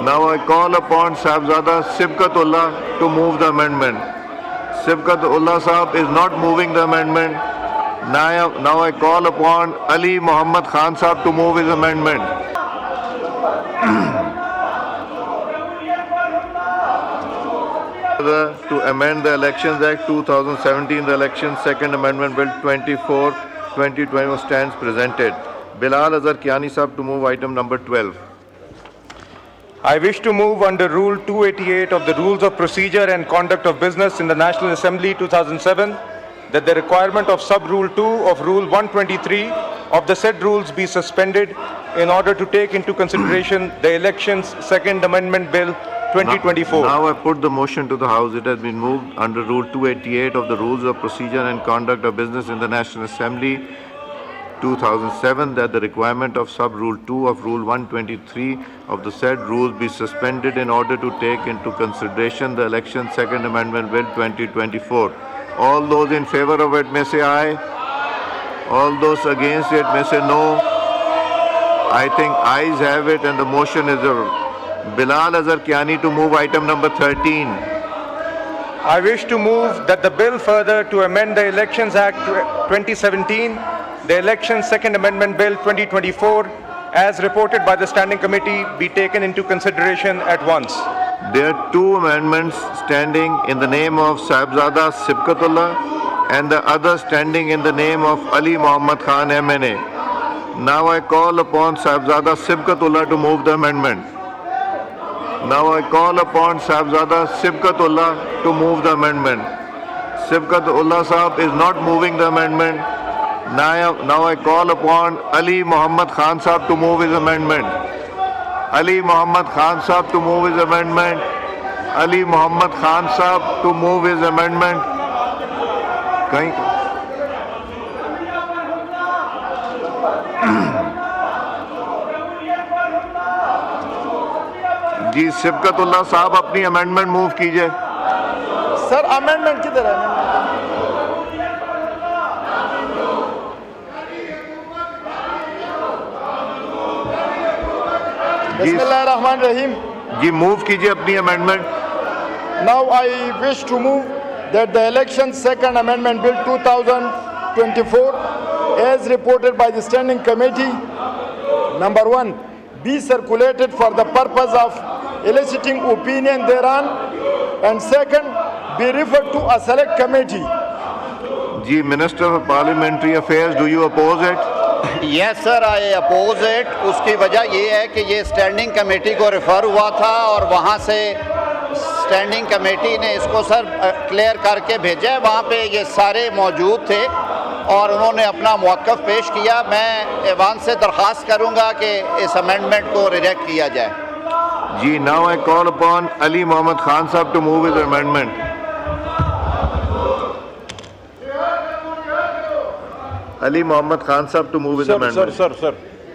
Now I call upon Sahibzada Sibkatullah to move the amendment. Sibkatullah Sahib is not moving the amendment. Now I call upon Ali Muhammad Khan Sahib to move his amendment. To amend the Elections Act 2017, the Elections Second Amendment Bill 24, 2021 stands presented. Bilal Azhar Kiani Sahib to move item number 12. I wish to move under Rule 288 of the Rules of Procedure and Conduct of Business in the National Assembly 2007 that the requirement of Sub-Rule 2 of Rule 123 of the said rules be suspended in order to take into consideration the Elections Second Amendment Bill 2024. Now I put the motion to the House. It has been moved under Rule 288 of the Rules of Procedure and Conduct of Business in the National Assembly 2007 that the requirement of Sub-Rule 2 of Rule 123 of the said rules be suspended in order to take into consideration the Election Second Amendment Bill 2024. All those in favor of it may say aye. All those against it may say no. I think ayes have it and the motion is Bilal Azhar Kiani to move item number 13. I wish to move that the bill further to amend the Elections Act 2017, the Elections Second Amendment Bill 2024, as reported by the Standing Committee, be taken into consideration at once. There are two amendments standing in the name of Sahibzada Sibkatullah and the other standing in the name of Ali Muhammad Khan MNA. Now I call upon Sahibzada Sibkatullah to move the amendment. Now I call upon Sahibzada Sibkatullah to move the amendment. Sibkatullah Sahib is not moving the amendment. Now I call upon Ali Muhammad Khan Sahib to move his amendment. Ali Muhammad Khan Sahib to move his amendment. Ali Muhammad Khan Sahib to move his amendment. जी सिबकतुल्लाह साहब अपनी amendment move कीजिए. Sir amendment किधर है? बिस्मिल्लाहिर्रहमानिर्रहीम. जी move कीजिए अपनी amendment. Now I wish to move that the Election Second Amendment Bill 2024, as reported by the Standing Committee, number 1, be circulated for the purpose of eliciting opinion thereon, and second, be referred to a select committee. जी Minister of Parliamentary Affairs, do you oppose it? Yes sir, I oppose it. उसकी वजह ये है कि ये standing committee को refer हुआ था और वहाँ से स्टैंडिंग कमेटी ने इसको सर क्लियर करके भेजा है. वहाँ पे ये सारे मौजूद थे और उन्होंने अपना मौक़िफ़ पेश किया. मैं ऐवान से दरख्वास्त करूँगा कि इस अमेंडमेंट को रिजेक्ट किया जाए. जी now I call upon Ali Muhammad Khan Sahib to move his amendment. Ali Muhammad Khan Sahib to move his amendment. Sir.